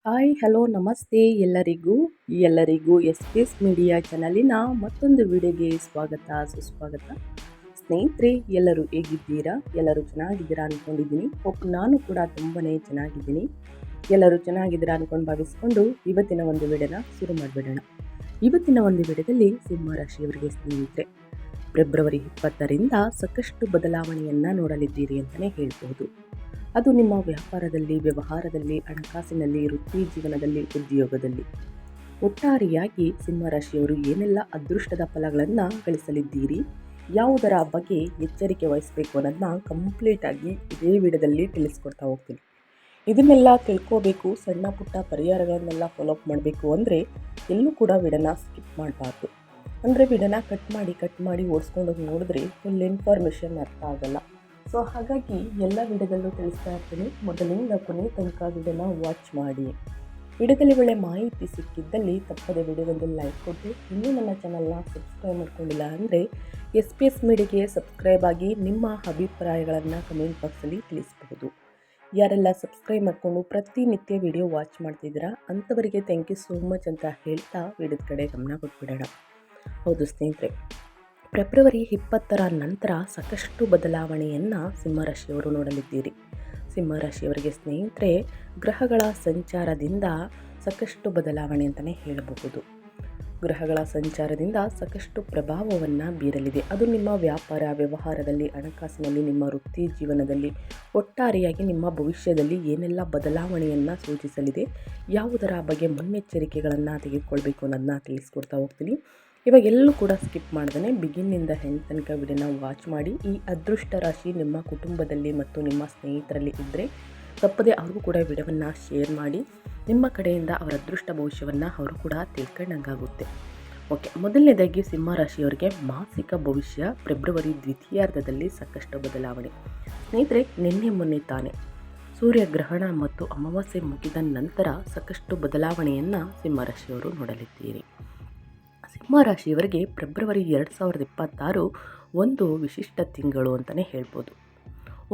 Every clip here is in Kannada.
ಹಾಯ್ ಹಲೋ ನಮಸ್ತೆ ಎಲ್ಲರಿಗೂ ಎಸ್ ಪಿ ಎಸ್ ಮೀಡಿಯಾ ಚಾನಲಿನ ಮತ್ತೊಂದು ವಿಡಿಯೋಗೆ ಸ್ವಾಗತ ಸುಸ್ವಾಗತ. ಸ್ನೇಹಿತರೆ, ಎಲ್ಲರೂ ಹೇಗಿದ್ದೀರಾ? ಎಲ್ಲರೂ ಚೆನ್ನಾಗಿದ್ದೀರಾ ಅಂದ್ಕೊಂಡಿದ್ದೀನಿ. ನಾನು ಕೂಡ ತುಂಬಾ ಚೆನ್ನಾಗಿದ್ದೀನಿ. ಎಲ್ಲರೂ ಚೆನ್ನಾಗಿದ್ದೀರಾ ಅಂದ್ಕೊಂಡು ಭಾವಿಸ್ಕೊಂಡು ಇವತ್ತಿನ ಒಂದು ವಿಡಿಯೋನ ಶುರು ಮಾಡಿಬಿಡೋಣ. ಇವತ್ತಿನ ಒಂದು ವಿಡಿಯೋದಲ್ಲಿ ಸಿಂಹ ರಾಶಿಯವರಿಗೆ ಸ್ನೇಹಿತರೆ, ಫೆಬ್ರವರಿ 20ರಿಂದ ಸಾಕಷ್ಟು ಬದಲಾವಣೆಯನ್ನು ನೋಡಲಿದ್ದೀರಿ ಅಂತಲೇ ಹೇಳ್ಬೋದು. ಅದು ನಿಮ್ಮ ವ್ಯಾಪಾರದಲ್ಲಿ, ವ್ಯವಹಾರದಲ್ಲಿ, ಹಣಕಾಸಿನಲ್ಲಿ, ವೃತ್ತಿ ಜೀವನದಲ್ಲಿ, ಉದ್ಯೋಗದಲ್ಲಿ. ಒಟ್ಟಾರೆಯಾಗಿ ಸಿಂಹರಾಶಿಯವರು ಏನೆಲ್ಲ ಅದೃಷ್ಟದ ಫಲಗಳನ್ನು ಗಳಿಸಲಿದ್ದೀರಿ, ಯಾವುದರ ಬಗ್ಗೆ ಎಚ್ಚರಿಕೆ ವಹಿಸಬೇಕು ಅನ್ನೋದನ್ನ ಕಂಪ್ಲೀಟಾಗಿ ಇದೇ ವಿಡಿಯೋದಲ್ಲಿ ತಿಳಿಸ್ಕೊಡ್ತಾ ಹೋಗ್ತೀನಿ. ಇದನ್ನೆಲ್ಲ ತಿಳ್ಕೋಬೇಕು, ಸಣ್ಣ ಪುಟ್ಟ ಪರಿಹಾರಗಳನ್ನೆಲ್ಲ ಫಾಲೋಅಪ್ ಮಾಡಬೇಕು ಅಂದರೆ ಎಲ್ಲೂ ಕೂಡ ವಿಡಿಯೋನ ಸ್ಕಿಪ್ ಮಾಡಬಾರ್ದು. ಅಂದರೆ ವಿಡಿಯೋನ ಕಟ್ ಮಾಡಿ ಓಡಿಸ್ಕೊಂಡು ನೋಡಿದ್ರೆ ಫುಲ್ ಇನ್ಫಾರ್ಮೇಷನ್ ಅರ್ಥ ಆಗಲ್ಲ. ಸೊ ಹಾಗಾಗಿ ಎಲ್ಲ ವಿಡಿಯೋದಲ್ಲೂ ತಿಳಿಸ್ತಾ ಇರ್ತೀನಿ. ಮೊದಲಿಂದ ಕೊನೆ ತನಕ ವಿಡಿಯೋನ ವಾಚ್ ಮಾಡಿ. ವಿಡಿಯೋದಲ್ಲಿ ಒಳ್ಳೆ ಮಾಹಿತಿ ಸಿಕ್ಕಿದ್ದಲ್ಲಿ ತಪ್ಪದೆ ವಿಡಿಯೋಗೊಂದು ಲೈಕ್ ಕೊಟ್ಟು, ಇನ್ನೂ ನನ್ನ ಚಾನಲ್ನ ಸಬ್ಸ್ಕ್ರೈಬ್ ಮಾಡ್ಕೊಂಡಿಲ್ಲ ಅಂದರೆ ಎಸ್ ಪಿ ಎಸ್ ಮೀಡಿಯಾಗೆ ಸಬ್ಸ್ಕ್ರೈಬ್ ಆಗಿ ನಿಮ್ಮ ಅಭಿಪ್ರಾಯಗಳನ್ನು ಕಮೆಂಟ್ ಬಾಕ್ಸಲ್ಲಿ ತಿಳಿಸಬಹುದು. ಯಾರೆಲ್ಲ ಸಬ್ಸ್ಕ್ರೈಬ್ ಮಾಡಿಕೊಂಡು ಪ್ರತಿನಿತ್ಯ ವಿಡಿಯೋ ವಾಚ್ ಮಾಡ್ತಿದ್ದೀರಾ ಅಂಥವರಿಗೆ ಥ್ಯಾಂಕ್ ಯು ಸೋ ಮಚ್ ಅಂತ ಹೇಳ್ತಾ ವಿಡಿಯೋದ ಕಡೆ ಗಮನ ಕೊಟ್ಬಿಡೋಣ. ಹೌದು ಸ್ನೇಹಿತರೆ, ಫೆಬ್ರವರಿ 20ರ ನಂತರ ಸಾಕಷ್ಟು ಬದಲಾವಣೆಯನ್ನು ಸಿಂಹರಾಶಿಯವರು ನೋಡಲಿದ್ದೀರಿ. ಸಿಂಹರಾಶಿಯವರಿಗೆ ಸ್ನೇಹಿತರೆ, ಗ್ರಹಗಳ ಸಂಚಾರದಿಂದ ಸಾಕಷ್ಟು ಬದಲಾವಣೆ ಅಂತಲೇ ಹೇಳಬಹುದು. ಗ್ರಹಗಳ ಸಂಚಾರದಿಂದ ಸಾಕಷ್ಟು ಪ್ರಭಾವವನ್ನು ಬೀರಲಿದೆ. ಅದು ನಿಮ್ಮ ವ್ಯಾಪಾರ, ವ್ಯವಹಾರದಲ್ಲಿ, ಹಣಕಾಸಿನಲ್ಲಿ, ನಿಮ್ಮ ವೃತ್ತಿ ಜೀವನದಲ್ಲಿ, ಒಟ್ಟಾರೆಯಾಗಿ ನಿಮ್ಮ ಭವಿಷ್ಯದಲ್ಲಿ ಏನೆಲ್ಲ ಬದಲಾವಣೆಯನ್ನು ಸೂಚಿಸಲಿದೆ, ಯಾವುದರ ಬಗ್ಗೆ ಮುನ್ನೆಚ್ಚರಿಕೆಗಳನ್ನು ತೆಗೆದುಕೊಳ್ಬೇಕು ಅನ್ನೋದನ್ನ ತಿಳಿಸ್ಕೊಡ್ತಾ ಹೋಗ್ತೀನಿ. ಇವಾಗ ಎಲ್ಲೂ ಕೂಡ ಸ್ಕಿಪ್ ಮಾಡ್ದೇ ಬಿಗಿನ್ನಿಂದ ಹೆಂಡ್ ತನಕ ವಿಡಿಯೋನ ವಾಚ್ ಮಾಡಿ. ಈ ಅದೃಷ್ಟ ರಾಶಿ ನಿಮ್ಮ ಕುಟುಂಬದಲ್ಲಿ ಮತ್ತು ನಿಮ್ಮ ಸ್ನೇಹಿತರಲ್ಲಿ ಇದ್ದರೆ ತಪ್ಪದೆ ಅವ್ರಿಗೂ ಕೂಡ ವಿಡಿಯೋವನ್ನು ಶೇರ್ ಮಾಡಿ. ನಿಮ್ಮ ಕಡೆಯಿಂದ ಅವರ ಅದೃಷ್ಟ ಭವಿಷ್ಯವನ್ನು ಅವರು ಕೂಡ ತಿಳ್ಕೊಂಡಂಗಾಗುತ್ತೆ. ಓಕೆ, ಮೊದಲನೇದಾಗಿ ಸಿಂಹರಾಶಿಯವರಿಗೆ ಮಾಸಿಕ ಭವಿಷ್ಯ ಫೆಬ್ರವರಿ ದ್ವಿತೀಯಾರ್ಧದಲ್ಲಿ ಸಾಕಷ್ಟು ಬದಲಾವಣೆ. ಸ್ನೇಹಿತರೆ, ನಿನ್ನೆ ಮೊನ್ನೆ ತಾನೇ ಸೂರ್ಯಗ್ರಹಣ ಮತ್ತು ಅಮಾವಾಸ್ಯೆ ಮುಗಿದ ನಂತರ ಸಾಕಷ್ಟು ಬದಲಾವಣೆಯನ್ನು ಸಿಂಹರಾಶಿಯವರು ನೋಡಲಿದ್ದೀರಿ. ಸಿಂಹರಾಶಿಯವರಿಗೆ ಫೆಬ್ರವರಿ 2026 ಒಂದು ವಿಶಿಷ್ಟ ತಿಂಗಳು ಅಂತಲೇ ಹೇಳ್ಬೋದು.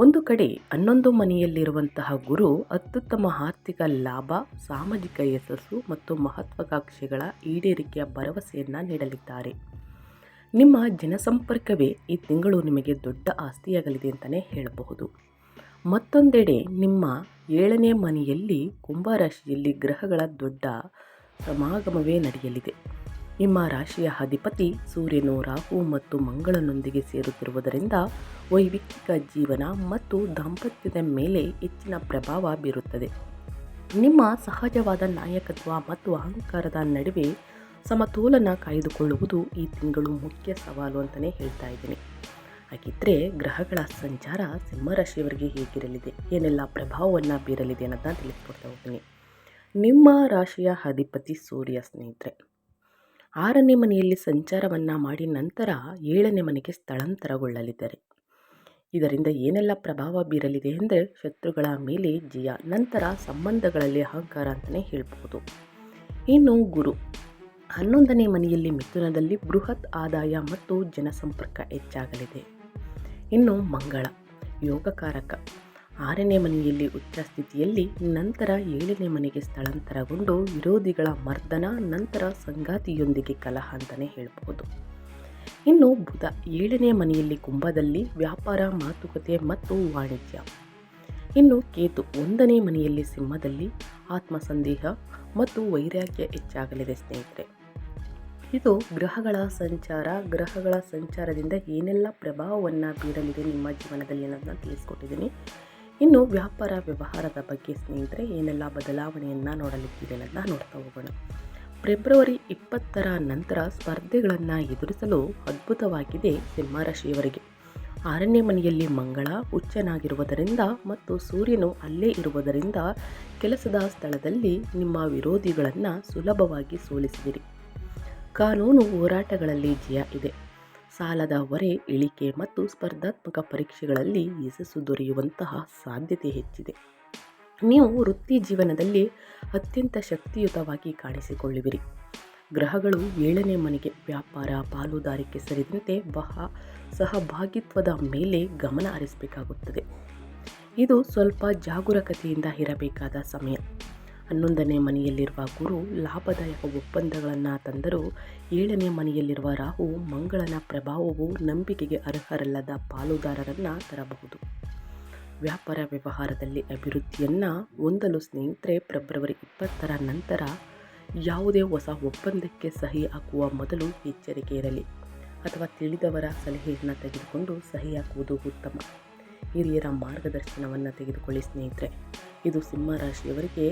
ಒಂದು ಕಡೆ 11 ಮನೆಯಲ್ಲಿರುವಂತಹ ಗುರು ಅತ್ಯುತ್ತಮ ಆರ್ಥಿಕ ಲಾಭ, ಸಾಮಾಜಿಕ ಯಶಸ್ಸು ಮತ್ತು ಮಹತ್ವಾಕಾಂಕ್ಷೆಗಳ ಈಡೇರಿಕೆಯ ಭರವಸೆಯನ್ನು ನೀಡಲಿದ್ದಾರೆ. ನಿಮ್ಮ ಜನಸಂಪರ್ಕವೇ ಈ ತಿಂಗಳು ನಿಮಗೆ ದೊಡ್ಡ ಆಸ್ತಿಯಾಗಲಿದೆ ಅಂತಲೇ ಹೇಳಬಹುದು. ಮತ್ತೊಂದೆಡೆ ನಿಮ್ಮ 7ನೇ ಮನೆಯಲ್ಲಿ ಕುಂಭರಾಶಿಯಲ್ಲಿ ಗ್ರಹಗಳ ದೊಡ್ಡ ಸಮಾಗಮವೇ ನಡೆಯಲಿದೆ. ನಿಮ್ಮ ರಾಶಿಯ ಅಧಿಪತಿ ಸೂರ್ಯನು ರಾಹು ಮತ್ತು ಮಂಗಳನೊಂದಿಗೆ ಸೇರುತ್ತಿರುವುದರಿಂದ ವೈಯಕ್ತಿಕ ಜೀವನ ಮತ್ತು ದಾಂಪತ್ಯದ ಮೇಲೆ ಹೆಚ್ಚಿನ ಪ್ರಭಾವ ಬೀರುತ್ತದೆ. ನಿಮ್ಮ ಸಹಜವಾದ ನಾಯಕತ್ವ ಮತ್ತು ಅಹಂಕಾರದ ನಡುವೆ ಸಮತೋಲನ ಕಾಯ್ದುಕೊಳ್ಳುವುದು ಈ ತಿಂಗಳು ಮುಖ್ಯ ಸವಾಲು ಅಂತಲೇ ಹೇಳ್ತಾ ಇದ್ದೀನಿ. ಹಾಗಿದ್ದರೆ ಗ್ರಹಗಳ ಸಂಚಾರ ಸಿಂಹರಾಶಿಯವರಿಗೆ ಹೇಗಿರಲಿದೆ, ಏನೆಲ್ಲ ಪ್ರಭಾವವನ್ನು ಬೀರಲಿದೆ ಅನ್ನೋದನ್ನ ತಿಳಿಸ್ಕೊಡ್ತಾ ಹೋಗ್ತೀನಿ. ನಿಮ್ಮ ರಾಶಿಯ ಅಧಿಪತಿ ಸೂರ್ಯ ಸ್ನೇಹಿತರೆ 6ನೇ ಮನೆಯಲ್ಲಿ ಸಂಚಾರವನ್ನು ಮಾಡಿ ನಂತರ 7ನೇ ಮನೆಗೆ ಸ್ಥಳಾಂತರಗೊಳ್ಳಲಿದ್ದಾರೆ. ಇದರಿಂದ ಏನೆಲ್ಲ ಪ್ರಭಾವ ಬೀರಲಿದೆ ಅಂದರೆ ಶತ್ರುಗಳ ಮೇಲೆ ಜಯ, ನಂತರ ಸಂಬಂಧಗಳಲ್ಲಿ ಅಹಂಕಾರ ಅಂತಲೇ ಹೇಳ್ಬೋದು. ಇನ್ನು ಗುರು 11ನೇ ಮನೆಯಲ್ಲಿ ಮಿಥುನದಲ್ಲಿ ಬೃಹತ್ ಆದಾಯ ಮತ್ತು ಜನಸಂಪರ್ಕ ಹೆಚ್ಚಾಗಲಿದೆ. ಇನ್ನು ಮಂಗಳ ಯೋಗಕಾರಕ 6ನೇ ಮನೆಯಲ್ಲಿ ಉಚ್ಚ ಸ್ಥಿತಿಯಲ್ಲಿ, ನಂತರ 7ನೇ ಮನೆಗೆ ಸ್ಥಳಾಂತರಗೊಂಡು ವಿರೋಧಿಗಳ ಮರ್ದನ, ನಂತರ ಸಂಗಾತಿಯೊಂದಿಗೆ ಕಲಹ ಅಂತಲೇ ಹೇಳ್ಬೋದು. ಇನ್ನು ಬುಧ 7ನೇ ಮನೆಯಲ್ಲಿ ಕುಂಭದಲ್ಲಿ ವ್ಯಾಪಾರ, ಮಾತುಕತೆ ಮತ್ತು ವಾಣಿಜ್ಯ. ಇನ್ನು ಕೇತು 1ನೇ ಮನೆಯಲ್ಲಿ ಸಿಂಹದಲ್ಲಿ ಆತ್ಮಸಂದೇಹ ಮತ್ತು ವೈರಾಗ್ಯ ಹೆಚ್ಚಾಗಲಿದೆ ಸ್ನೇಹಿತರೆ. ಇದು ಗ್ರಹಗಳ ಸಂಚಾರದಿಂದ ಏನೆಲ್ಲ ಪ್ರಭಾವವನ್ನು ಬೀರಲಿದೆ ನಿಮ್ಮ ಜೀವನದಲ್ಲಿ ಅನ್ನೋದನ್ನ ತಿಳಿಸ್ಕೊಟ್ಟಿದ್ದೀನಿ. ಇನ್ನು ವ್ಯಾಪಾರ ವ್ಯವಹಾರದ ಬಗ್ಗೆ ಸ್ನೇಹಿತರೆ ಏನೆಲ್ಲ ಬದಲಾವಣೆಯನ್ನು ನೋಡಲಿದ್ದೀರಿ ಅನ್ನೋದನ್ನ ನೋಡ್ತಾ ಹೋಗೋಣ. ಫೆಬ್ರವರಿ 20ರ ನಂತರ ಸ್ಪರ್ಧೆಗಳನ್ನು ಎದುರಿಸಲು ಅದ್ಭುತವಾಗಿದೆ ಸಿಂಹರಾಶಿಯವರಿಗೆ. 6ನೇ ಮನೆಯಲ್ಲಿ ಮಂಗಳ ಉಚ್ಚನಾಗಿರುವುದರಿಂದ ಮತ್ತು ಸೂರ್ಯನು ಅಲ್ಲೇ ಇರುವುದರಿಂದ ಕೆಲಸದ ಸ್ಥಳದಲ್ಲಿ ನಿಮ್ಮ ವಿರೋಧಿಗಳನ್ನು ಸುಲಭವಾಗಿ ಸೋಲಿಸಿದಿರಿ. ಕಾನೂನು ಹೋರಾಟಗಳಲ್ಲಿ ಜಯ ಇದೆ. ಸಾಲದ ಹೊರೆ ಇಳಿಕೆ ಮತ್ತು ಸ್ಪರ್ಧಾತ್ಮಕ ಪರೀಕ್ಷೆಗಳಲ್ಲಿ ಯಶಸ್ಸು ದೊರೆಯುವಂತಹ ಸಾಧ್ಯತೆ ಹೆಚ್ಚಿದೆ. ನೀವು ವೃತ್ತಿ ಜೀವನದಲ್ಲಿ ಅತ್ಯಂತ ಶಕ್ತಿಯುತವಾಗಿ ಕಾಣಿಸಿಕೊಳ್ಳುವಿರಿ. ಗ್ರಹಗಳು 7ನೇ ಮನೆಗೆ ವ್ಯಾಪಾರ, ಪಾಲುದಾರಿಕೆ ಸೇರಿದಂತೆ ಸಹಭಾಗಿತ್ವದ ಮೇಲೆ ಗಮನ ಹರಿಸಬೇಕಾಗುತ್ತದೆ. ಇದು ಸ್ವಲ್ಪ ಜಾಗರೂಕತೆಯಿಂದ ಇರಬೇಕಾದ ಸಮಯ. 11ನೇ ಮನೆಯಲ್ಲಿರುವ ಗುರು ಲಾಭದಾಯಕ ಒಪ್ಪಂದಗಳನ್ನು ತಂದರೂ 7ನೇ ಮನೆಯಲ್ಲಿರುವ ರಾಹು ಮಂಗಳನ ಪ್ರಭಾವವು ನಂಬಿಕೆಗೆ ಅರ್ಹರಲ್ಲದ ಪಾಲುದಾರರನ್ನು ತರಬಹುದು. ವ್ಯಾಪಾರ ವ್ಯವಹಾರದಲ್ಲಿ ಅಭಿವೃದ್ಧಿಯನ್ನು ಹೊಂದಲು ಸ್ನೇಹಿತರೆ ಫೆಬ್ರವರಿ 20ರ ನಂತರ ಯಾವುದೇ ಹೊಸ ಒಪ್ಪಂದಕ್ಕೆ ಸಹಿ ಹಾಕುವ ಮೊದಲು ಎಚ್ಚರಿಕೆ ಇರಲಿ ಅಥವಾ ತಿಳಿದವರ ಸಲಹೆಯನ್ನು ತೆಗೆದುಕೊಂಡು ಸಹಿ ಹಾಕುವುದು ಉತ್ತಮ. ಹಿರಿಯರ ಮಾರ್ಗದರ್ಶನವನ್ನು ತೆಗೆದುಕೊಳ್ಳಿ ಸ್ನೇಹಿತರೆ. ಇದು ಸಿಂಹ ರಾಶಿಯವರಿಗೆ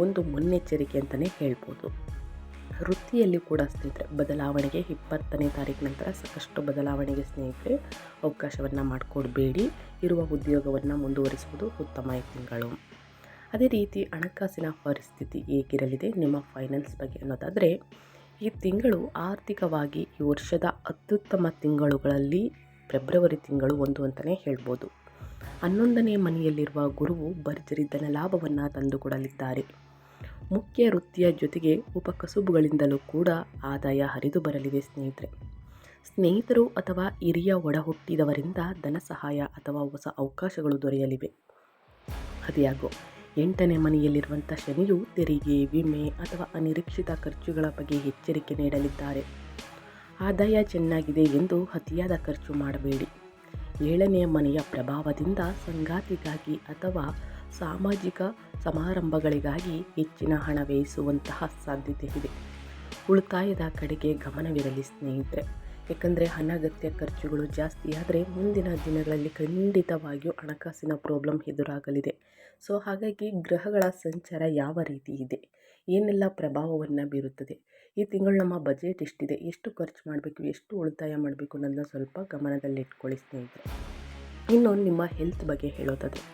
ಒಂದು ಮುನ್ನೆಚ್ಚರಿಕೆ ಅಂತಲೇ ಹೇಳ್ಬೋದು. ವೃತ್ತಿಯಲ್ಲಿ ಕೂಡ ಸ್ನೇಹಿತರೆ ಬದಲಾವಣೆಗೆ 20ನೇ ತಾರೀಕು ನಂತರ ಸಾಕಷ್ಟು ಬದಲಾವಣೆಗೆ ಸ್ನೇಹಿತರೆ ಅವಕಾಶವನ್ನು ಮಾಡಿಕೊಡ್ಬೇಡಿ. ಇರುವ ಉದ್ಯೋಗವನ್ನು ಮುಂದುವರಿಸುವುದು ಉತ್ತಮ ಈ ತಿಂಗಳು. ಅದೇ ರೀತಿ ಹಣಕಾಸಿನ ಪರಿಸ್ಥಿತಿ ಹೇಗಿರಲಿದೆ ನಿಮ್ಮ ಫೈನಾನ್ಸ್ ಬಗ್ಗೆ ಅನ್ನೋದಾದರೆ, ಈ ತಿಂಗಳು ಆರ್ಥಿಕವಾಗಿ ಈ ವರ್ಷದ ಅತ್ಯುತ್ತಮ ತಿಂಗಳುಗಳಲ್ಲಿ ಫೆಬ್ರವರಿ ತಿಂಗಳು ಒಂದು ಅಂತಲೇ ಹೇಳ್ಬೋದು. 11ನೇ ಮನೆಯಲ್ಲಿರುವ ಗುರುವು ಭರ್ಜರಿ ಧನ ಲಾಭವನ್ನು ತಂದುಕೊಡಲಿದ್ದಾರೆ. ಮುಖ್ಯ ವೃತ್ತಿಯ ಜೊತೆಗೆ ಉಪಕಸುಬುಗಳಿಂದಲೂ ಕೂಡ ಆದಾಯ ಹರಿದು ಬರಲಿದೆ ಸ್ನೇಹಿತರೆ. ಸ್ನೇಹಿತರು ಅಥವಾ ಹಿರಿಯ ಒಡಹುಟ್ಟಿದವರಿಂದ ಧನ ಸಹಾಯ ಅಥವಾ ಹೊಸ ಅವಕಾಶಗಳು ದೊರೆಯಲಿವೆ. ಅದ್ಯಾಗೋ 8ನೇ ಮನೆಯಲ್ಲಿರುವಂಥ ಶನಿಯು ತೆರಿಗೆ, ವಿಮೆ ಅಥವಾ ಅನಿರೀಕ್ಷಿತ ಖರ್ಚುಗಳ ಬಗ್ಗೆ ಎಚ್ಚರಿಕೆ ನೀಡಲಿದ್ದಾರೆ. ಆದಾಯ ಚೆನ್ನಾಗಿದೆ ಎಂದು ಅತಿಯಾದ ಖರ್ಚು ಮಾಡಬೇಡಿ. 7ನೇ ಮನೆಯ ಪ್ರಭಾವದಿಂದ ಸಂಗಾತಿಗಾಗಿ ಅಥವಾ ಸಾಮಾಜಿಕ ಸಮಾರಂಭಗಳಿಗಾಗಿ ಹೆಚ್ಚಿನ ಹಣ ವ್ಯಯಿಸುವಂತಹ ಸಾಧ್ಯತೆ ಇದೆ. ಉಳಿತಾಯದ ಕಡೆಗೆ ಗಮನವಿರಲಿ ಸ್ನೇಹಿತರೆ. ಏಕೆಂದರೆ ಅನಗತ್ಯ ಖರ್ಚುಗಳು ಜಾಸ್ತಿ ಆದರೆ ಮುಂದಿನ ದಿನಗಳಲ್ಲಿ ಖಂಡಿತವಾಗಿಯೂ ಹಣಕಾಸಿನ ಪ್ರಾಬ್ಲಮ್ ಎದುರಾಗಲಿದೆ. ಸೊ ಹಾಗಾಗಿ ಗ್ರಹಗಳ ಸಂಚಾರ ಯಾವ ರೀತಿ ಇದೆ, ಏನೆಲ್ಲ ಪ್ರಭಾವವನ್ನು ಬೀರುತ್ತದೆ, ಈ ತಿಂಗಳು ನಮ್ಮ ಬಜೆಟ್ ಎಷ್ಟಿದೆ, ಎಷ್ಟು ಖರ್ಚು ಮಾಡಬೇಕು, ಎಷ್ಟು ಉಳಿತಾಯ ಮಾಡಬೇಕು ಅನ್ನೋದನ್ನ ಸ್ವಲ್ಪ ಗಮನದಲ್ಲಿಟ್ಕೊಳ್ಳಿ ಸ್ನೇಹಿತರೆ. ಇನ್ನು ನಿಮ್ಮ ಹೆಲ್ತ್ ಬಗ್ಗೆ ಹೇಳೋದಾದರೆ,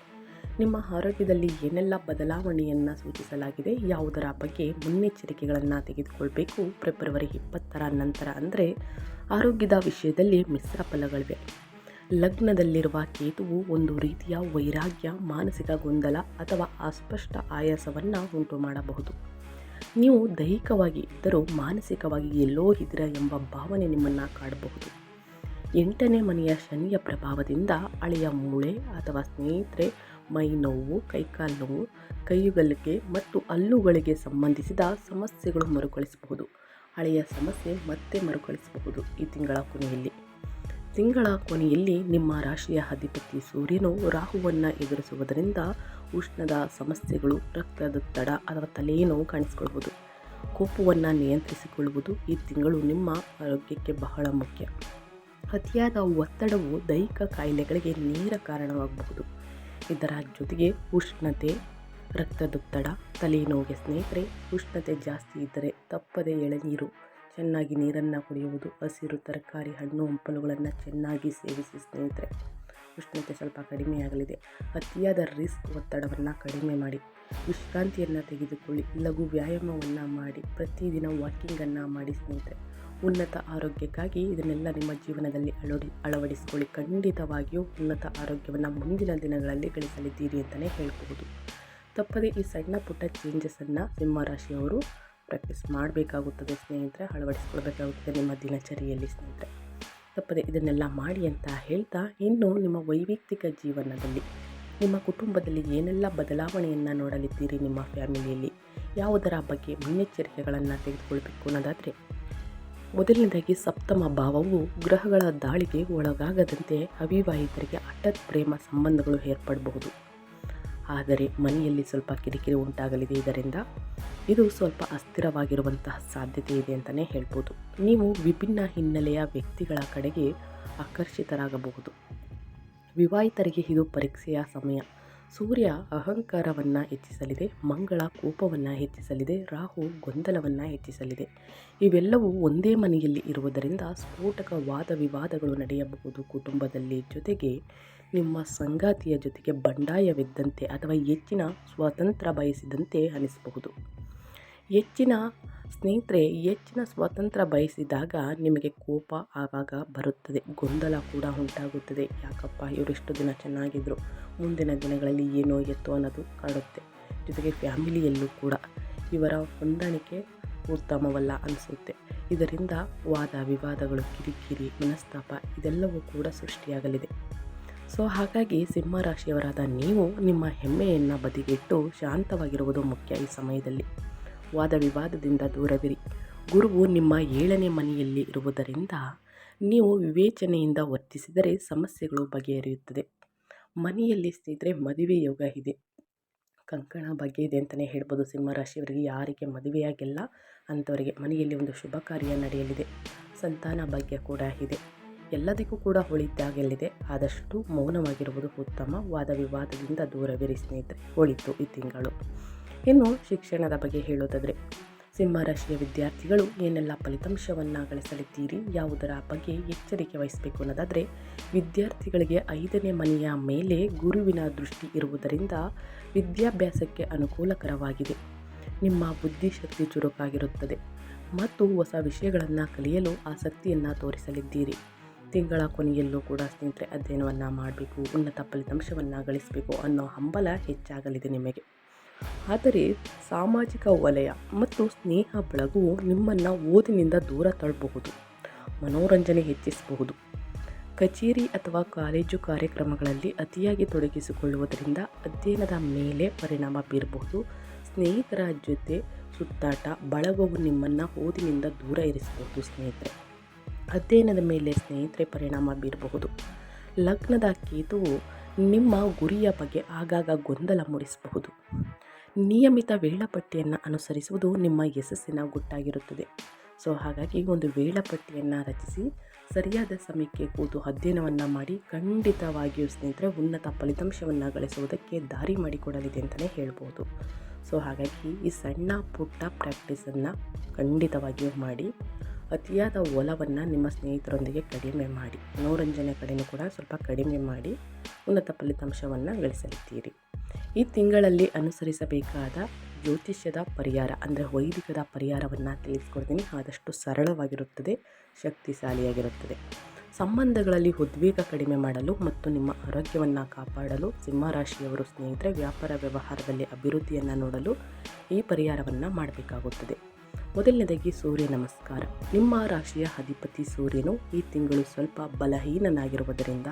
ನಿಮ್ಮ ಆರೋಗ್ಯದಲ್ಲಿ ಏನೆಲ್ಲ ಬದಲಾವಣೆಯನ್ನು ಸೂಚಿಸಲಾಗಿದೆ, ಯಾವುದರ ಬಗ್ಗೆ ಮುನ್ನೆಚ್ಚರಿಕೆಗಳನ್ನು ತೆಗೆದುಕೊಳ್ಬೇಕು ಫೆಬ್ರವರಿ 20ರ ನಂತರ ಅಂದರೆ ಆರೋಗ್ಯದ ವಿಷಯದಲ್ಲಿ ಮಿಶ್ರ ಫಲಗಳಿವೆ. ಲಗ್ನದಲ್ಲಿರುವ ಕೇತುವು ಒಂದು ರೀತಿಯ ವೈರಾಗ್ಯ, ಮಾನಸಿಕ ಗೊಂದಲ ಅಥವಾ ಅಸ್ಪಷ್ಟ ಆಯಾಸವನ್ನು ಉಂಟು ಮಾಡಬಹುದು. ನೀವು ದೈಹಿಕವಾಗಿ ಇದ್ದರೂ ಮಾನಸಿಕವಾಗಿ ಎಲ್ಲೋ ಇದ್ದೀರಾ ಎಂಬ ಭಾವನೆ ನಿಮ್ಮನ್ನು ಕಾಡಬಹುದು. 8ನೇ ಮನೆಯ ಶನಿಯ ಪ್ರಭಾವದಿಂದ ಹಳೆಯ ಮೂಳೆ ಅಥವಾ ಸ್ನೇಹಿತರೆ ಮೈ ನೋವು, ಕೈಕಾಲು ನೋವು, ಕೈಗಳಿಗೆ ಮತ್ತು ಹಲ್ಲುಗಳಿಗೆ ಸಂಬಂಧಿಸಿದ ಸಮಸ್ಯೆಗಳು ಮರುಕಳಿಸಬಹುದು. ಹಳೆಯ ಸಮಸ್ಯೆ ಮತ್ತೆ ಮರುಕಳಿಸಬಹುದು. ಈ ತಿಂಗಳ ಕೊನೆಯಲ್ಲಿ ನಿಮ್ಮ ರಾಶಿಯ ಅಧಿಪತಿ ಸೂರ್ಯನು ರಾಹುವನ್ನು ಎದುರಿಸುವುದರಿಂದ ಉಷ್ಣದ ಸಮಸ್ಯೆಗಳು, ರಕ್ತದೊತ್ತಡ ಅಥವಾ ತಲೆನೋವು ಕಾಣಿಸಿಕೊಳ್ಳಬಹುದು. ಕೋಪವನ್ನು ನಿಯಂತ್ರಿಸಿಕೊಳ್ಳುವುದು ಈ ತಿಂಗಳು ನಿಮ್ಮ ಆರೋಗ್ಯಕ್ಕೆ ಬಹಳ ಮುಖ್ಯ. ಅತಿಯಾದ ಒತ್ತಡವು ದೈಹಿಕ ಕಾಯಿಲೆಗಳಿಗೆ ನೇರ ಕಾರಣವಾಗಬಹುದು. ಇದರ ಜೊತೆಗೆ ಉಷ್ಣತೆ, ರಕ್ತದೊತ್ತಡ, ತಲೆನೋವಿಗೆ ಸ್ನೇಹಿತರೆ ಉಷ್ಣತೆ ಜಾಸ್ತಿ ಇದ್ದರೆ ತಪ್ಪದೆ ಎಳನೀರು, ಚೆನ್ನಾಗಿ ನೀರನ್ನು ಕುಡಿಯುವುದು, ಹಸಿರು ತರಕಾರಿ, ಹಣ್ಣು ಹಂಪಲುಗಳನ್ನು ಚೆನ್ನಾಗಿ ಸೇವಿಸಿ ಸ್ನೇಹಿತರೆ. ಉಷ್ಣತೆ ಸ್ವಲ್ಪ ಕಡಿಮೆಯಾಗಲಿದೆ. ಅತಿಯಾದ ರಿಸ್ಕ್ ಒತ್ತಡವನ್ನು ಕಡಿಮೆ ಮಾಡಿ, ವಿಶ್ರಾಂತಿಯನ್ನು ತೆಗೆದುಕೊಳ್ಳಿ, ಲಘು ವ್ಯಾಯಾಮವನ್ನು ಮಾಡಿ, ಪ್ರತಿದಿನ ವಾಕಿಂಗನ್ನು ಮಾಡಿ ಸ್ನೇಹಿತರೆ. ಉನ್ನತ ಆರೋಗ್ಯಕ್ಕಾಗಿ ಇದನ್ನೆಲ್ಲ ನಿಮ್ಮ ಜೀವನದಲ್ಲಿ ಅಳವಡಿಸಿಕೊಳ್ಳಿ. ಖಂಡಿತವಾಗಿಯೂ ಉನ್ನತ ಆರೋಗ್ಯವನ್ನು ಮುಂದಿನ ದಿನಗಳಲ್ಲಿ ಗಳಿಸಲಿದ್ದೀರಿ ಅಂತಲೇ ಹೇಳ್ಬಹುದು. ತಪ್ಪದೆ ಈ ಸಣ್ಣ ಪುಟ್ಟ ಚೇಂಜಸನ್ನು ಸಿಂಹರಾಶಿಯವರು ಪ್ರಾಕ್ಟೀಸ್ ಮಾಡಬೇಕಾಗುತ್ತದೆ ಸ್ನೇಹಿತರೆ, ಅಳವಡಿಸ್ಕೊಳ್ಬೇಕಾಗುತ್ತದೆ ನಿಮ್ಮ ದಿನಚರಿಯಲ್ಲಿ ಸ್ನೇಹಿತರೆ. ತಪ್ಪದೆ ಇದನ್ನೆಲ್ಲ ಮಾಡಿ ಅಂತ ಹೇಳ್ತಾ, ಇನ್ನು ನಿಮ್ಮ ವೈಯಕ್ತಿಕ ಜೀವನದಲ್ಲಿ ನಿಮ್ಮ ಕುಟುಂಬದಲ್ಲಿ ಏನೆಲ್ಲ ಬದಲಾವಣೆಯನ್ನು ನೋಡಲಿದ್ದೀರಿ, ನಿಮ್ಮ ಫ್ಯಾಮಿಲಿಯಲ್ಲಿ ಯಾವುದರ ಬಗ್ಗೆ ಮುನ್ನೆಚ್ಚರಿಕೆಗಳನ್ನು ತೆಗೆದುಕೊಳ್ಬೇಕು ಅನ್ನೋದಾದರೆ, ಮೊದಲನೇದಾಗಿ ಸಪ್ತಮ ಭಾವವು ಗ್ರಹಗಳ ದಾಳಿಗೆ ಒಳಗಾಗದಂತೆ ಅವಿವಾಹಿತರಿಗೆ ಹಠಾತ್ ಪ್ರೇಮ ಸಂಬಂಧಗಳು ಏರ್ಪಡಬಹುದು. ಆದರೆ ಮನೆಯಲ್ಲಿ ಸ್ವಲ್ಪ ಕಿರಿಕಿರಿ ಉಂಟಾಗಲಿದೆ. ಇದರಿಂದ ಇದು ಸ್ವಲ್ಪ ಅಸ್ಥಿರವಾಗಿರುವಂತಹ ಸಾಧ್ಯತೆ ಇದೆ ಅಂತಲೇ ಹೇಳ್ಬೋದು. ನೀವು ವಿಭಿನ್ನ ಹಿನ್ನೆಲೆಯ ವ್ಯಕ್ತಿಗಳ ಕಡೆಗೆ ಆಕರ್ಷಿತರಾಗಬಹುದು. ವಿವಾಹಿತರಿಗೆ ಇದು ಪರೀಕ್ಷೆಯ ಸಮಯ. ಸೂರ್ಯ ಅಹಂಕಾರವನ್ನು ಹೆಚ್ಚಿಸಲಿದೆ, ಮಂಗಳ ಕೋಪವನ್ನು ಹೆಚ್ಚಿಸಲಿದೆ, ರಾಹು ಗೊಂದಲವನ್ನು ಹೆಚ್ಚಿಸಲಿದೆ. ಇವೆಲ್ಲವೂ ಒಂದೇ ಮನೆಯಲ್ಲಿ ಇರುವುದರಿಂದ ಸ್ಫೋಟಕ ವಾದ ವಿವಾದಗಳು ನಡೆಯಬಹುದು ಕುಟುಂಬದಲ್ಲಿ. ಜೊತೆಗೆ ನಿಮ್ಮ ಸಂಗಾತಿಯ ಜೊತೆಗೆ ಬಂಡಾಯವಿದ್ದಂತೆ ಅಥವಾ ಹೆಚ್ಚಿನ ಸ್ವಾತಂತ್ರ್ಯ ಬಯಸಿದಂತೆ ಅನಿಸಬಹುದು. ಹೆಚ್ಚಿನ ಸ್ವಾತಂತ್ರ್ಯ ಬಯಸಿದಾಗ ನಿಮಗೆ ಕೋಪ ಆಗಾಗ ಬರುತ್ತದೆ, ಗೊಂದಲ ಕೂಡ ಉಂಟಾಗುತ್ತದೆ. ಯಾಕಪ್ಪ ಇವರಿಷ್ಟು ದಿನ ಚೆನ್ನಾಗಿದ್ದರು, ಮುಂದಿನ ದಿನಗಳಲ್ಲಿ ಏನೋ ಎತ್ತೋ ಅನ್ನೋದು ಕಾಡುತ್ತೆ. ಜೊತೆಗೆ ಫ್ಯಾಮಿಲಿಯಲ್ಲೂ ಕೂಡ ಇವರ ಹೊಂದಾಣಿಕೆ ಉತ್ತಮವಲ್ಲ ಅನಿಸುತ್ತೆ. ಇದರಿಂದ ವಾದ ವಿವಾದಗಳು, ಕಿರಿಕಿರಿ, ಮನಸ್ತಾಪ ಇದೆಲ್ಲವೂ ಕೂಡ ಸೃಷ್ಟಿಯಾಗಲಿದೆ. ಸೊ ಹಾಗಾಗಿ ಸಿಂಹ ರಾಶಿಯವರಾದ ನೀವು ನಿಮ್ಮ ಹೆಮ್ಮೆಯನ್ನು ಬದಿಗಿಟ್ಟು ಶಾಂತವಾಗಿರುವುದು ಮುಖ್ಯ. ಈ ಸಮಯದಲ್ಲಿ ವಾದ ವಿವಾದದಿಂದ ದೂರವಿರಿ. ಗುರುವು ನಿಮ್ಮ 7ನೇ ಮನೆಯಲ್ಲಿ ಇರುವುದರಿಂದ ನೀವು ವಿವೇಚನೆಯಿಂದ ವರ್ತಿಸಿದರೆ ಸಮಸ್ಯೆಗಳು ಬಗೆಹರಿಯುತ್ತದೆ. ಮನೆಯಲ್ಲಿ ಸ್ನೇಹಿತರೆ ಮದುವೆ ಯೋಗ ಇದೆ, ಕಂಕಣ ಭಾಗ್ಯ ಇದೆ ಅಂತಲೇ ಹೇಳ್ಬೋದು. ಸಿಂಹರಾಶಿಯವರಿಗೆ ಯಾರಿಗೆ ಮದುವೆಯಾಗಿಲ್ಲ ಅಂಥವರಿಗೆ ಮನೆಯಲ್ಲಿ ಒಂದು ಶುಭ ಕಾರ್ಯ ನಡೆಯಲಿದೆ. ಸಂತಾನ ಭಾಗ್ಯ ಕೂಡ ಇದೆ. ಎಲ್ಲದಕ್ಕೂ ಕೂಡ ಒಳಿತಾಗಲಿದೆ. ಆದಷ್ಟು ಮೌನವಾಗಿರುವುದು ಉತ್ತಮ. ವಾದ ವಿವಾದದಿಂದ ದೂರವಿರಿ ಸ್ನೇಹಿತರೆ. ಒಳಿತು ಈ ತಿಂಗಳು. ಇನ್ನು ಶಿಕ್ಷಣದ ಬಗ್ಗೆ ಹೇಳೋದಾದರೆ ಸಿಂಹರಾಶಿಯ ವಿದ್ಯಾರ್ಥಿಗಳು ಏನೆಲ್ಲ ಫಲಿತಾಂಶವನ್ನು ಗಳಿಸಲಿದ್ದೀರಿ, ಯಾವುದರ ಬಗ್ಗೆ ಎಚ್ಚರಿಕೆ ವಹಿಸಬೇಕು ಅನ್ನೋದಾದರೆ, ವಿದ್ಯಾರ್ಥಿಗಳಿಗೆ 5ನೇ ಮನೆಯ ಮೇಲೆ ಗುರುವಿನ ದೃಷ್ಟಿ ಇರುವುದರಿಂದ ವಿದ್ಯಾಭ್ಯಾಸಕ್ಕೆ ಅನುಕೂಲಕರವಾಗಿದೆ. ನಿಮ್ಮ ಬುದ್ಧಿಶಕ್ತಿ ಚುರುಕಾಗಿರುತ್ತದೆ ಮತ್ತು ಹೊಸ ವಿಷಯಗಳನ್ನು ಕಲಿಯಲು ಆಸಕ್ತಿಯನ್ನು ತೋರಿಸಲಿದ್ದೀರಿ. ತಿಂಗಳ ಕೊನೆಯಲ್ಲೂ ಕೂಡ ಸ್ನೇಹಿತರೆ ಅಧ್ಯಯನವನ್ನು ಮಾಡಬೇಕು, ಉನ್ನತ ಫಲಿತಾಂಶವನ್ನು ಗಳಿಸಬೇಕು ಅನ್ನೋ ಹಂಬಲ ಹೆಚ್ಚಾಗಲಿದೆ ನಿಮಗೆ. ಆದರೆ ಸಾಮಾಜಿಕ ವಲಯ ಮತ್ತು ಸ್ನೇಹ ಬಳಗವು ನಿಮ್ಮನ್ನು ಓದಿನಿಂದ ದೂರ ತಳ್ಳಬಹುದು, ಮನೋರಂಜನೆ ಹೆಚ್ಚಿಸಬಹುದು. ಕಚೇರಿ ಅಥವಾ ಕಾಲೇಜು ಕಾರ್ಯಕ್ರಮಗಳಲ್ಲಿ ಅತಿಯಾಗಿ ತೊಡಗಿಸಿಕೊಳ್ಳುವುದರಿಂದ ಅಧ್ಯಯನದ ಮೇಲೆ ಪರಿಣಾಮ ಬೀರಬಹುದು. ಸ್ನೇಹಿತರ ಜೊತೆ ಸುತ್ತಾಟ ಬಳಗವು ನಿಮ್ಮನ್ನು ಓದಿನಿಂದ ದೂರ ಇರಿಸಬಹುದು ಸ್ನೇಹಿತರೆ. ಅಧ್ಯಯನದ ಮೇಲೆ ಸ್ನೇಹಿತರೆ ಪರಿಣಾಮ ಬೀರಬಹುದು. ಲಗ್ನದ ಕೇತುವು ನಿಮ್ಮ ಗುರಿಯ ಬಗ್ಗೆ ಆಗಾಗ ಗೊಂದಲ ಮೂಡಿಸಬಹುದು. ನಿಯಮಿತ ವೇಳಾಪಟ್ಟಿಯನ್ನು ಅನುಸರಿಸುವುದು ನಿಮ್ಮ ಯಶಸ್ಸಿನ ಗುಟ್ಟಾಗಿರುತ್ತದೆ. ಸೊ ಹಾಗಾಗಿ ಒಂದು ವೇಳಾಪಟ್ಟಿಯನ್ನು ರಚಿಸಿ ಸರಿಯಾದ ಸಮಯಕ್ಕೆ ಕೂತು ಅಧ್ಯಯನವನ್ನು ಮಾಡಿ ಖಂಡಿತವಾಗಿಯೂ ಸ್ನೇಹಿತರೆ ಉನ್ನತ ಫಲಿತಾಂಶವನ್ನು ಗಳಿಸುವುದಕ್ಕೆ ದಾರಿ ಮಾಡಿಕೊಡಲಿದೆ ಅಂತಲೇ ಹೇಳ್ಬೋದು. ಸೊ ಹಾಗಾಗಿ ಈ ಸಣ್ಣ ಪುಟ್ಟ ಪ್ರಾಕ್ಟೀಸನ್ನು ಖಂಡಿತವಾಗಿಯೂ ಮಾಡಿ. ಅತಿಯಾದ ಒಲವನ್ನು ನಿಮ್ಮ ಸ್ನೇಹಿತರೊಂದಿಗೆ ಕಡಿಮೆ ಮಾಡಿ, ಮನೋರಂಜನೆ ಕಡೆಯೂ ಕೂಡ ಸ್ವಲ್ಪ ಕಡಿಮೆ ಮಾಡಿ ಉನ್ನತ ಫಲಿತಾಂಶವನ್ನು ಗಳಿಸಲಿದ್ದೀರಿ. ಈ ತಿಂಗಳಲ್ಲಿ ಅನುಸರಿಸಬೇಕಾದ ಜ್ಯೋತಿಷ್ಯದ ಪರಿಹಾರ ಅಂದರೆ ವೈದಿಕದ ಪರಿಹಾರವನ್ನು ತಿಳಿಸ್ಕೊಡ್ತೀನಿ. ಆದಷ್ಟು ಸರಳವಾಗಿರುತ್ತದೆ, ಶಕ್ತಿಶಾಲಿಯಾಗಿರುತ್ತದೆ. ಸಂಬಂಧಗಳಲ್ಲಿ ಉದ್ವೇಗ ಕಡಿಮೆ ಮಾಡಲು ಮತ್ತು ನಿಮ್ಮ ಆರೋಗ್ಯವನ್ನು ಕಾಪಾಡಲು ಸಿಂಹರಾಶಿಯವರು ಸ್ನೇಹಿತರೆ ವ್ಯಾಪಾರ ವ್ಯವಹಾರದಲ್ಲಿ ಅಭಿವೃದ್ಧಿಯನ್ನು ನೋಡಲು ಈ ಪರಿಹಾರವನ್ನು ಮಾಡಬೇಕಾಗುತ್ತದೆ. ಮೊದಲನೇದಾಗಿ ಸೂರ್ಯ ನಮಸ್ಕಾರ. ನಿಮ್ಮ ರಾಶಿಯ ಅಧಿಪತಿ ಸೂರ್ಯನು ಈ ತಿಂಗಳು ಸ್ವಲ್ಪ ಬಲಹೀನನಾಗಿರುವುದರಿಂದ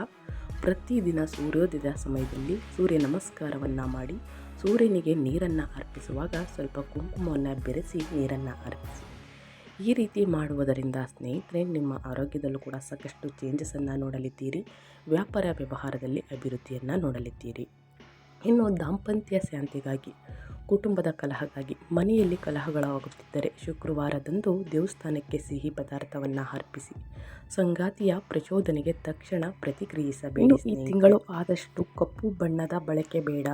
ಪ್ರತಿದಿನ ಸೂರ್ಯೋದಯದ ಸಮಯದಲ್ಲಿ ಸೂರ್ಯ ನಮಸ್ಕಾರವನ್ನು ಮಾಡಿ ಸೂರ್ಯನಿಗೆ ನೀರನ್ನು ಅರ್ಪಿಸುವಾಗ ಸ್ವಲ್ಪ ಕುಂಕುಮವನ್ನು ಬೆರೆಸಿ ನೀರನ್ನು ಅರ್ಪಿಸಿ. ಈ ರೀತಿ ಮಾಡುವುದರಿಂದ ಸ್ನೇಹಿತರೆ ನಿಮ್ಮ ಆರೋಗ್ಯದಲ್ಲೂ ಕೂಡ ಸಾಕಷ್ಟು ಚೇಂಜಸನ್ನು ನೋಡಲಿದ್ದೀರಿ. ವ್ಯಾಪಾರ ವ್ಯವಹಾರದಲ್ಲಿ ಅಭಿವೃದ್ಧಿಯನ್ನು ನೋಡಲಿದ್ದೀರಿ. ಇನ್ನು ದಾಂಪತ್ಯ ಶಾಂತಿಗಾಗಿ, ಕುಟುಂಬದ ಕಲಹಕ್ಕಾಗಿ, ಮನೆಯಲ್ಲಿ ಕಲಹಗಳಾಗುತ್ತಿದ್ದರೆ ಶುಕ್ರವಾರದಂದು ದೇವಸ್ಥಾನಕ್ಕೆ ಸಿಹಿ ಪದಾರ್ಥವನ್ನು ಅರ್ಪಿಸಿ. ಸಂಗಾತಿಯ ಪ್ರಚೋದನೆಗೆ ತಕ್ಷಣ ಪ್ರತಿಕ್ರಿಯಿಸಬೇಡಿ. ಈ ತಿಂಗಳು ಆದಷ್ಟು ಕಪ್ಪು ಬಣ್ಣದ ಬಳಕೆ ಬೇಡ.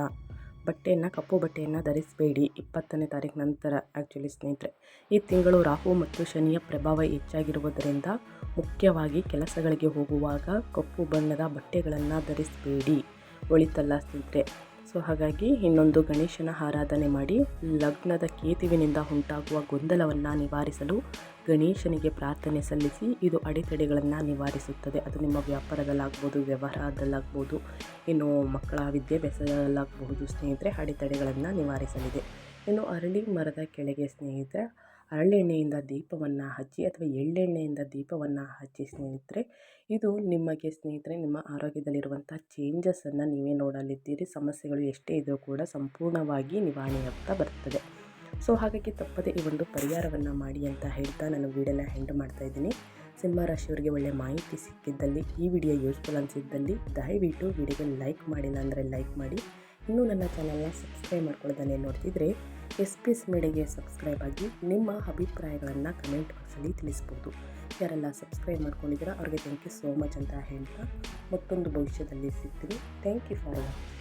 ಕಪ್ಪು ಬಟ್ಟೆಯನ್ನು ಧರಿಸಬೇಡಿ 20ನೇ ತಾರೀಕು ನಂತರ. ಆ್ಯಕ್ಚುಲಿ ಸ್ನೇಹಿತರೆ ಈ ತಿಂಗಳು ರಾಹು ಮತ್ತು ಶನಿಯ ಪ್ರಭಾವ ಹೆಚ್ಚಾಗಿರುವುದರಿಂದ ಮುಖ್ಯವಾಗಿ ಕೆಲಸಗಳಿಗೆ ಹೋಗುವಾಗ ಕಪ್ಪು ಬಣ್ಣದ ಬಟ್ಟೆಗಳನ್ನು ಧರಿಸಬೇಡಿ, ಒಳಿತಲ್ಲ ಸ್ನೇಹಿತರೆ. ಸೊ ಹಾಗಾಗಿ ಇನ್ನೊಂದು ಗಣೇಶನ ಆರಾಧನೆ ಮಾಡಿ. ಲಗ್ನದ ಕೇತುವಿನಿಂದ ಉಂಟಾಗುವ ಗೊಂದಲವನ್ನು ನಿವಾರಿಸಲು ಗಣೇಶನಿಗೆ ಪ್ರಾರ್ಥನೆ ಸಲ್ಲಿಸಿ. ಇದು ಅಡೆತಡೆಗಳನ್ನು ನಿವಾರಿಸುತ್ತದೆ. ಅದು ನಿಮ್ಮ ವ್ಯಾಪಾರದಲ್ಲಾಗ್ಬೋದು, ವ್ಯವಹಾರದಲ್ಲಾಗ್ಬೋದು, ಇನ್ನು ಮಕ್ಕಳ ವಿದ್ಯಾಭ್ಯಾಸದಲ್ಲಾಗಬಹುದು ಸ್ನೇಹಿತರೆ. ಅಡೆತಡೆಗಳನ್ನು ನಿವಾರಿಸಲಿದೆ. ಇನ್ನು ಅರಳಿ ಮರದ ಕೆಳಗೆ ಸ್ನೇಹಿತರೆ ಹರಳೆಣ್ಣೆಯಿಂದ ದೀಪವನ್ನು ಹಚ್ಚಿ ಅಥವಾ ಎಳ್ಳೆಣ್ಣೆಯಿಂದ ದೀಪವನ್ನು ಹಚ್ಚಿ ಸ್ನೇಹಿತರೆ. ಇದು ನಿಮಗೆ ಸ್ನೇಹಿತರೆ ನಿಮ್ಮ ಆರೋಗ್ಯದಲ್ಲಿರುವಂಥ ಚೇಂಜಸನ್ನು ನೀವೇ ನೋಡಲಿದ್ದೀರಿ. ಸಮಸ್ಯೆಗಳು ಎಷ್ಟೇ ಇದ್ದರೂ ಕೂಡ ಸಂಪೂರ್ಣವಾಗಿ ನಿವಾರಣೆಯಾಗ್ತಾ ಬರ್ತದೆ. ಸೊ ಹಾಗಾಗಿ ತಪ್ಪದೆ ಈ ಒಂದು ಪರಿಹಾರವನ್ನು ಮಾಡಿ ಅಂತ ಹೇಳ್ತಾ ನಾನು ವಿಡಿಯೋನ ಎಂಡ್ ಮಾಡ್ತಾಯಿದ್ದೀನಿ. ಸಿಂಹರಾಶಿಯವರಿಗೆ ಒಳ್ಳೆಯ ಮಾಹಿತಿ ಸಿಕ್ಕಿದ್ದಲ್ಲಿ, ಈ ವಿಡಿಯೋ ಯೂಸ್ಫುಲ್ ಅನಿಸಿದ್ದಲ್ಲಿ ದಯವಿಟ್ಟು ವಿಡಿಯೋಗೆ ಲೈಕ್ ಮಾಡಿಲ್ಲ ಅಂದರೆ ಲೈಕ್ ಮಾಡಿ. ಇನ್ನೂ ನನ್ನ ಚಾನಲ್ನ ಸಬ್ಸ್ಕ್ರೈಬ್ ಮಾಡ್ಕೊಳ್ಳೋದನ್ನೇ ನೋಡ್ತಿದ್ರೆ SPS ಮೀಡಿಯಾಗೆ ಸಬ್ಸ್ಕ್ರೈಬ್ ಆಗಿ ನಿಮ್ಮ ಅಭಿಪ್ರಾಯಗಳನ್ನು ಕಮೆಂಟ್ ಬಾಕ್ಸಲ್ಲಿ ತಿಳಿಸ್ಬೋದು. ಯಾರೆಲ್ಲ ಸಬ್ಸ್ಕ್ರೈಬ್ ಮಾಡ್ಕೊಂಡಿದ್ದೀರಾ ಅವ್ರಿಗೆ ಥ್ಯಾಂಕ್ ಯು ಸೋ ಮಚ್ ಅಂತ ಹೇಳ್ತಾ ಮತ್ತೊಂದು ಭವಿಷ್ಯದಲ್ಲಿ ಸಿಗ್ತೀನಿ. Thank you for watching.